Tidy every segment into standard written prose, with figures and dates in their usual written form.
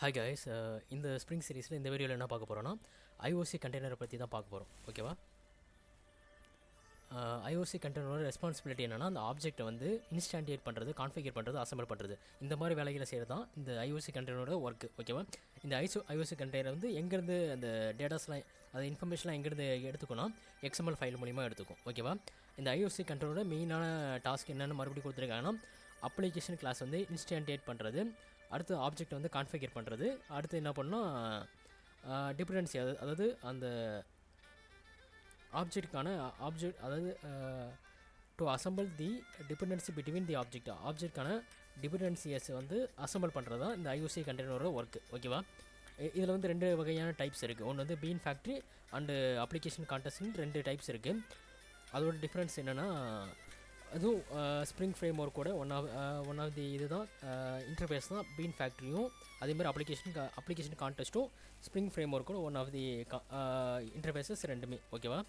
Hi guys, இந்த spring சீரிஸில் இந்த வீடியோவில் என்ன பார்க்க போகிறோன்னா ஐஓசி கண்டெய்னரை பற்றி தான் பார்க்க போகிறோம். ஓகேவா? ஐஓசி கண்டெய்னரோட ரெஸ்பான்சிபிலிட்டி என்னென்னா அந்த ஆப்ஜெக்ட்டை வந்து இன்ஸ்டாண்டியேட் பண்ணுறது, கான்ஃபிகர் பண்ணுறது, அசம்பிள் பண்ணுறது, இந்த மாதிரி வேலைகளை செய்கிறது தான் இந்த ஐஓசி கண்டெய்னரோட ஒர்க்கு. ஓகேவா? இந்த ஐஓசி கண்டெய்னர் வந்து எங்கேருந்து அந்த டேட்டாஸ்லாம், அந்த இன்ஃபர்மேஷன்லாம் எங்கேருந்து எடுத்துக்கணும், எக்ஸ்எம்எல் ஃபைல் மூலிமா எடுத்துக்கும். ஓகேவா? இந்த ஐஓசி கண்டெய்னரோட மெயினான டாஸ்க் என்னென்னு மறுபடியும் கொடுத்துருக்காங்கன்னா, அப்ளிகேஷன் கிளாஸ் வந்து இன்ஸ்டாண்டியேட் பண்ணுறது, அடுத்து ஆப்ஜெக்ட் வந்து கான்ஃபிகர் பண்ணுறது, அடுத்து என்ன பண்ணால் டிபெண்டன்சி, அதாவது அந்த ஆப்ஜெக்ட்டுக்கான அதாவது to assemble the dependency between the ஆப்ஜெக்டான டிபெண்டன்சியஸ் வந்து அசம்பிள் பண்ணுறது தான் இந்த ஐஓசி கண்டெய்னரோட ஒர்க்கு. ஓகேவா? இதில் வந்து ரெண்டு வகையான டைப்ஸ் இருக்குது. ஒன்று வந்து பீன் ஃபேக்ட்ரி அண்டு அப்ளிகேஷன் கான்டெஸ்ட்னு ரெண்டு டைப்ஸ் இருக்குது. அதோட டிஃப்ரென்ஸ் என்னென்னா, அதுவும் spring frame ஒர்க்கோட one of the இது தான் இன்டர்ஃபேஸ் தான் பீன் ஃபேக்ட்ரியும், அதேமாதிரி application கான்டெஸ்ட்டும் spring frame ஒர்க்கோட one of the interfaces ரெண்டுமே. ஓகேவா?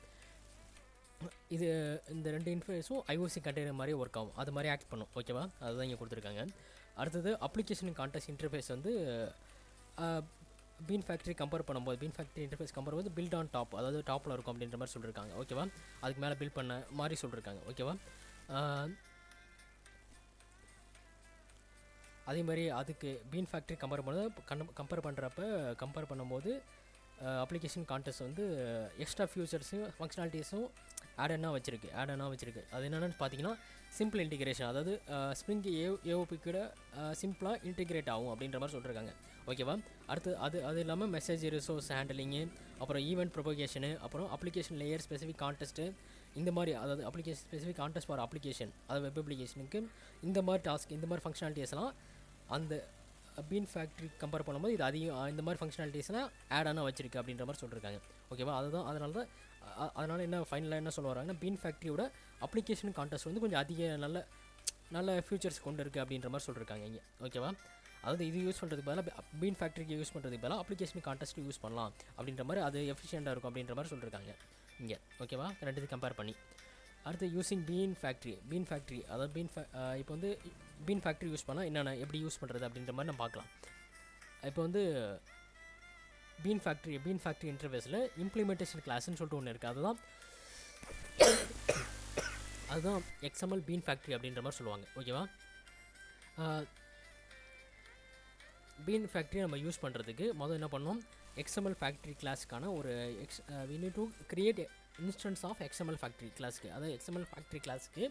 இந்த ரெண்டு இன்டர்ஃபேஸும் ஐஓசி கண்டெய்னர் மாதிரி ஒர்க் ஆகும், அது மாதிரி ஆக்ட் பண்ணும். ஓகேவா? அதுதான் இங்கே கொடுத்துருக்காங்க. அடுத்தது அப்ளிகேஷன் கான்டெஸ்ட் இன்டர்ஃபேஸ் வந்து பீன் ஃபேக்ட்ரி இன்டர்ஃபேஸ் கம்பேர் பண்ணும்போது பில்ட் ஆன் டாப், அதாவது டாப்பில் இருக்கும் அப்படின்ற மாதிரி சொல்லியிருக்காங்க. ஓகேவா? அதுக்கு மேலே பில்ட் பண்ண மாதிரி சொல்லியிருக்காங்க. ஓகேவா? அதே மாதிரி அதுக்கு பீன் ஃபேக்ட்ரி கம்பேர் பண்ணும்போது அப்ளிகேஷன் கான்டெஸ்ட் வந்து எக்ஸ்ட்ரா ஃபியூச்சர்ஸும் ஃபங்க்ஷனாலிட்டிஸும் ஆட் ஆனாக வச்சுருக்கு. அது என்னென்னு பார்த்தீங்கன்னா, சிம்பிள் இன்டிகிரேஷன், அதாவது ஸ்ப்ரிங் ஏஓபி கூட சிம்பிளாக இன்டிகிரேட் ஆகும் அப்படின்ற மாதிரி சொல்லியிருக்காங்க. ஓகேவா? அடுத்து அது இல்லாமல் மெசேஜ் ரிசோர்ஸ் ஹேண்டலிங்கு, அப்புறம் ஈவெண்ட் ப்ரொபகேஷனு, அப்புறம் அப்ளிகேஷன் லேயர் ஸ்பெசிஃபிக் கான்டெஸ்ட்டு, இந்த மாதிரி, அதாவது application specific context for application, அதாவது வெப் அப்ளிகேஷனுக்கு இந்த மாதிரி டாஸ்க், இந்த மாதிரி ஃபங்க்ஷனாலிட்டிஸ்லாம் அந்த பீன் ஃபேக்ட்ரி கம்பேர் பண்ணும்போது இது அதிகம் இந்த மாதிரி ஃபங்க்ஷனாலிட்டிஸ்லாம் ஆட் ஆனாக வச்சிருக்கு அப்படின்ற மாதிரி சொல்லியிருக்காங்க. ஓகேவா? அதனால் என்ன ஃபைனலாக என்ன சொல்ல வராங்கன்னா, பீன் ஃபேக்ட்ரியோட அப்ளிகேஷன் கான்டெஸ்ட் வந்து கொஞ்சம் அதிக நல்ல ஃபியூச்சர்ஸ் கொண்டு இருக்குது அப்படின்ற மாதிரி சொல்லியிருக்காங்க இங்கே. ஓகேவா? அதாவது இது யூஸ் பண்ணுறதுக்கு பதிலாக பீன் ஃபேக்ட்ரிக்கு யூஸ் பண்ணுறதுக்கு பதிலாக அப்ளிகேஷன் கான்டெஸ்ட் யூஸ் பண்ணலாம் அப்படின்ற மாதிரி, அது எஃபிஷியண்ட்டாக இருக்கும் அப்படின்ற மாதிரி சொல்லியிருக்காங்க இங்கே. ஓகேவா? ரெண்டுத்தையும் கம்பேர் பண்ணி. அடுத்து யூஸிங் பீன் ஃபேக்ட்ரி, அதாவது இப்போ வந்து பீன் ஃபேக்ட்ரி யூஸ் பண்ணால் என்னென்ன, எப்படி யூஸ் பண்ணுறது அப்படின்ற மாதிரி நம்ம பார்க்கலாம். இப்போ வந்து பீன் ஃபேக்ட்ரி இன்டர்ஃபேஸில் இம்ப்ளிமெண்டேஷன் கிளாஸ்ன்னு சொல்லிட்டு ஒன்று இருக்குது. அதுதான் எக்ஸ்எம்எல் பீன் ஃபேக்ட்ரி அப்படின்ற மாதிரி சொல்லுவாங்க. ஓகேவா? பீன் ஃபேக்ட்ரி நம்ம யூஸ் பண்ணுறதுக்கு முதல்ல என்ன பண்ணோம், எக்ஸ்எம்எல் ஃபேக்ட்ரி கிளாஸ்க்கான ஒரு we need to create instance of XML factory கிளாஸ்க்கு, அதாவது எக்ஸ்எம்எல் ஃபேக்ட்ரி கிளாஸ்க்கு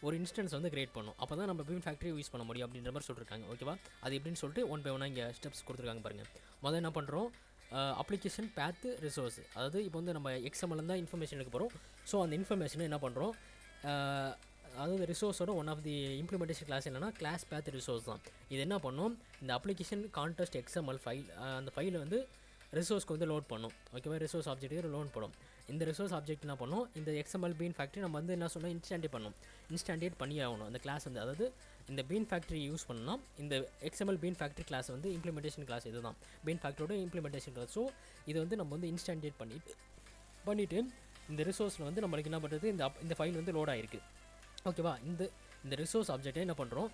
ஒரு இன்ஸ்டன்ஸ் வந்து கிரியேட் பண்ணணும். அப்போ தான் நம்ம பீன் ஃபேக்ட்ரி யூஸ் பண்ண முடியும் அப்படின்ற மாதிரி சொல்லியிருக்காங்க. ஓகேவா? அது எப்படின்னு சொல்லிட்டு ஒன் பை ஒன்னாக இங்கே ஸ்டெப்ஸ் கொடுத்துருக்காங்க பாருங்கள். முதல்ல என்ன பண்ணுறோம், அப்ளிகேஷன் பேத்து ரிசோர்ஸ், அதாவது இப்போ வந்து நம்ம எக்ஸ்எம்எல் தான் இன்ஃபர்மேஷன் எடுக்க போகிறோம். ஸோ அந்த இன்ஃபர்மேஷனை என்ன பண்ணுறோம், அதாவது ரிசோர்ஸோட one of the implementation class என்னென்னா கிளாஸ் பேத் ரிசோர்ஸ் தான். இது என்ன பண்ணோம், இந்த அப்ளிகேஷன் கான்டெஸ்ட் எக்ஸ்எம்எல் ஃபைல், அந்த ஃபைலை வந்து ரிசோர்ஸ்க்கு வந்து லோட் பண்ணும். ஓகேவா? ரிசோர்ஸ் ஆப்ஜெக்ட்டுக்கு லோட் பண்ணும். இந்த ரிசோர்ஸ் ஆப்ஜெக்ட் என்ன பண்ணும், இந்த எக்ஸ்எம்எல் பீன் ஃபேக்ட்ரி நம்ம வந்து என்ன சொன்னோம், இன்ஸ்டாண்டியேட் பண்ணி ஆகணும் அந்த கிளாஸ் வந்து. அதாவது இந்த பீன் ஃபேக்ட்ரி யூஸ் பண்ணால் இந்த எக்ஸ்எம்எல் பீன் ஃபேக்ட்ரி கிளாஸ் வந்து இம்ப்ளிமெண்டேஷன் கிளாஸ், இது தான் பீன் ஃபேக்ட்ரியோட இம்ப்ளிமெண்டேஷன் கிளாஸ். ஸோ இது வந்து நம்ம வந்து இன்ஸ்டாண்டியேட் பண்ணிவிட்டு இந்த ரிசோர்ஸில் வந்து நம்மளுக்கு என்ன பண்ணுறது, இந்த ஃபைல் வந்து லோட் ஆகிருக்கு. ஓகேவா? இந்த ரிசோர்ஸ் ஆப்ஜெக்டை என்ன பண்ணுறோம்,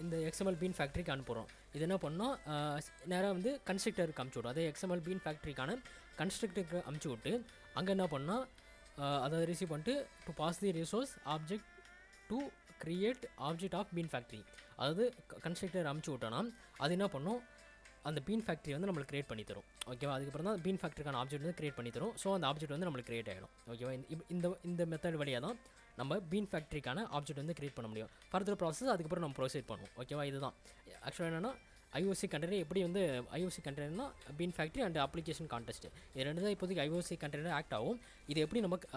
இந்த எக்ஸ்எம்எல் பீன் ஃபேக்ட்ரிக்கு அனுப்புகிறோம். இது என்ன பண்ணால் நேராக வந்து கன்ஸ்ட்ரக்டருக்கு அமுச்சு விடும். அதே எக்ஸ்எம்எல் பீன் ஃபேக்ட்ரிக்கான கன்ஸ்ட்ரக்டருக்கு அமுச்சு விட்டு அங்கே என்ன பண்ணால் அதை ரிசீவ் பண்ணிட்டு to pass the resource object to create object of bean factory, அதாவது கன்ஸ்ட்ரக்டர் அமுச்சு விட்டோன்னா அது என்ன பண்ணும், அந்த பீன் ஃபேக்ட்ரி வந்து நம்மளுக்கு கிரியேட் பண்ணி தரும். ஓகேவா? அதுக்கப்புறம் தான் பீன் ஃபேக்ட்ரிக்கான ஆப்ஜெக்ட் வந்து கிரியேட் பண்ணி தரும். ஸோ அந்த ஆப்ஜெக்ட் வந்து நம்மளுக்கு கிரியேட் ஆகிடும். ஓகேவா? இந்த மெத்தட் வழியாக தான் நம்ம பீன் ஃபேக்ட்ரிக்கான ஆப்ஜெக்ட் வந்து கிரியேட் பண்ண முடியும். ஃபர்தர் ப்ராசஸ் அதுக்கப்புறம் நம்ம ப்ரொசீட் பண்ணுவோம். ஓகேவா? இதுதான் ஆக்சுவலாக என்னென்னா ஐஓசி கண்டெய்னர் எப்படி வந்து IOC கண்டெய்னர்னா been factory and application contest, இது ரெண்டு தான் இப்போதைக்கு ஐஓசி கண்டெய்னர் ஆக்ட் ஆகும். இது எப்படி நமக்கு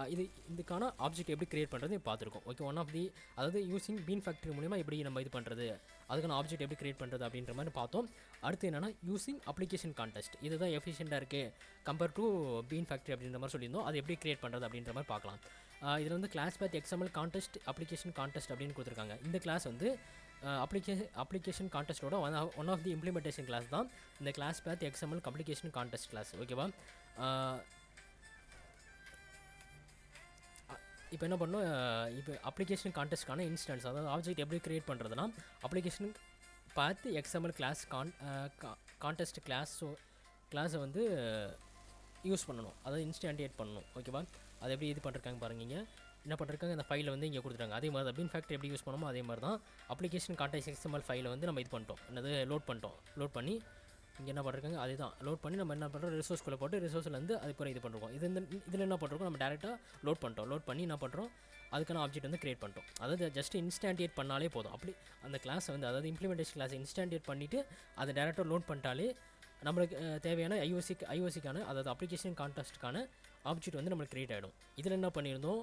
இதுக்கான ஆப்ஜெக்ட் எப்படி கிரியேட் பண்ணுறது பார்த்துருக்கோம். ஓகே, ஒன் ஆஃப் தி, அதாவது யூஸிங் பீன் ஃபேக்ட்ரி மூலிமா எப்படி நம்ம இது பண்ணுறது, அதுக்கான ஆப்ஜெக்ட் எப்படி கிரியேட் பண்ணுறது அப்படின்ற மாதிரி பார்த்தோம். அடுத்து என்னென்னா யூஸிங் அப்ளிகேஷன் கான்டெஸ்ட், இதுதான் எஃபிஷியண்டாக இருக்குது கம்பேர் டு பீன் ஃபேக்ட்ரி அப்படின்ற மாதிரி சொல்லியிருந்தோம். அது எப்படி கிரியேட் பண்ணுறது அப்படின்ற மாதிரி பார்க்கலாம். இதில் வந்து class பேத் XML contest application contest அப்படின்னு கொடுத்துருக்காங்க. இந்த கிளாஸ் வந்து application கான்டெஸ்ட்டோட one of the implementation class தான் இந்த class பேத் XML application contest class. ஓகேவா? இப்போ என்ன பண்ணோம், இப்போ அப்ளிகேஷன் கான்டெஸ்ட்கான இன்ஸ்டன்ஸ், அதாவது ஆப்ஜெக்ட் எப்படி கிரியேட் பண்ணுறதுனா பார்த்து XML கிளாஸ் கான்டெஸ்ட் கிளாஸை வந்து யூஸ் பண்ணணும், அதாவது இன்ஸ்டாண்டியேட் பண்ணணும். ஓகேவா? அதை எப்படி இது பண்ணுறாங்க பாருங்க. என்ன பண்ணிருக்காங்க, இந்த ஃபைலை வந்து இங்கே கொடுத்துட்டாங்க. அதே மாதிரி தான் பீன் ஃபேக்டரி எப்படி யூஸ் பண்ணணுமோ அதே மாதிரி தான் அப்ளிகேஷன் கான்டெக்ஸ்ட் XML ஃபைலை வந்து நம்ம இது பண்ணிட்டோம், என்னது லோட் பண்ணிட்டோம். லோட் பண்ணி இங்கே என்ன பண்ணிருக்காங்க, அதே தான் லோட் பண்ணி நம்ம என்ன பண்ணுறோம், ரிசோர்ஸ்குள்ளே போட்டு ரிசோர்ஸ்லேருந்து அதுக்கப்புறம் இது பண்ணுறோம். இதில் என்ன பண்ணுறோம், நம்ம டேரெக்டாக லோட் பண்ணிட்டோம். லோட் பண்ணி என்ன பண்ணுறோம், அதுக்கான ஆப்ஜெக்ட் வந்து கிரியேட் பண்ணிட்டோம். அதாவது ஜஸ்ட் இன்ஸ்டாண்டியேட் பண்ணாலே போதும். அப்படி அந்த கிளாஸை வந்து, அதாவது இம்ப்ளிமெண்டேஷன் கிளாஸை இன்ஸ்டாண்டியேட் பண்ணிவிட்டு அதை டேரெக்டாக லோட் பண்ணிட்டாலே நம்மளுக்கு தேவையான ஐஓசிக்கான, அதாவது அப்ளிகேஷன் கான்டெஸ்ட்டுக்கான ஆப்ஜெக்ட் வந்து நம்மளுக்கு கிரியேட் ஆகிடும். இதில் என்ன பண்ணியிருந்தோம்,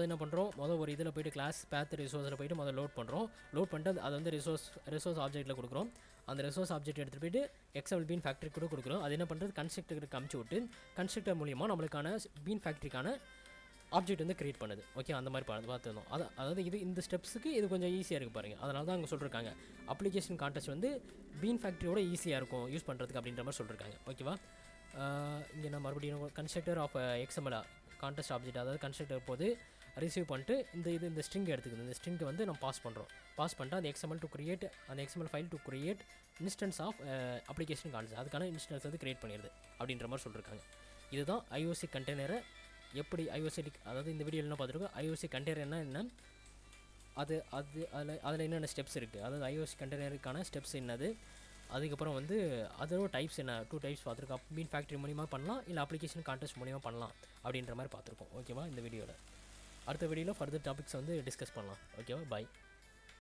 என்ன பண்ணுறோம், ஒரு இதில் போய்ட்டு கிளாஸ் பேத் ரிசோர்ஸில் போய்ட்டு லோட் பண்ணுறோம். லோட் பண்ணிட்டு அதை வந்து ரிசோர்ஸ் ஆப்ஜெக்ட்டில் கொடுக்குறோம். அந்த ரிசோர்ஸ் ஆப்ஜெக்ட் எடுத்துகிட்டு போய்ட்டு XML பீன் ஃபேக்ட்ரி கூட கொடுக்குறோம். அது என்ன பண்ணுறது, கன்ஸ்ட்ரக்டருக்கு அமுச்சு விட்டு கன்ஸ்ட்ரக்டர் மூலியமாக நம்மளுக்கான பீன் ஃபேக்ட்ரிக்கான ஆப்ஜெக்ட் வந்து கிரியேட் பண்ணுது. ஓகே, அந்த மாதிரி பார்த்துருந்தோம். அதாவது இந்த ஸ்டெப்ஸுக்கு இது கொஞ்சம் ஈஸியாக இருக்குது பாருங்கள். அதனால தான் அங்கே சொல்லியிருக்காங்க அப்ளிகேஷன் கான்டெஸ்ட் வந்து பீன் ஃபேக்ட்ரியோட ஈஸியாக இருக்கும் யூஸ் பண்ணுறதுக்கு அப்படின்ற மாதிரி சொல்லியிருக்காங்க. ஓகேவா? இங்கே நான் மறுபடியும் constructor of XML context object, அதாவது கன்ஸ்ட்ரக்டர் போது ரிசீவ் பண்ணிட்டு இந்த ஸ்ட்ரிங் எடுத்துக்குது. இந்த ஸ்ட்ரிங்கை வந்து நம்ம பாஸ் பண்ணுறோம். பாஸ் பண்ணிட்டு அந்த XML file to create instance of application context, அதுக்கான இன்ஸ்டன்ஸ் வந்து கிரியேட் பண்ணிடுது அப்படின்ற மாதிரி சொல்லியிருக்காங்க. இதுதான் IOC கண்டெய்னரை எப்படி அதாவது இந்த வீடியோவில் என்ன பார்த்துருக்கோம், IOC கண்டெய்னர் என்ன, அதில் என்னென்ன ஸ்டெப்ஸ் இருக்குது, அதாவது IOC கண்டெய்னருக்கான ஸ்டெப்ஸ் என்னது, அதுக்கப்புறம் வந்து அதோட டைப்ஸ் என்ன, 2 டைப்ஸ் பார்த்துருக்கோம். பீன் ஃபேக்ட்ரி மூலிமா பண்ணலாம், இல்லை அப்ளிகேஷன் கான்டெஸ்ட் மூலிமா பண்ணலாம் அப்படின்ற மாதிரி பார்த்துருக்கோம். ஓகேவா? இந்த வீடியோவில் அடுத்த வீடியோவில் ஃபர்தர் டாபிக்ஸ் வந்து டிஸ்கஸ் பண்ணலாம். ஓகேவா? பை.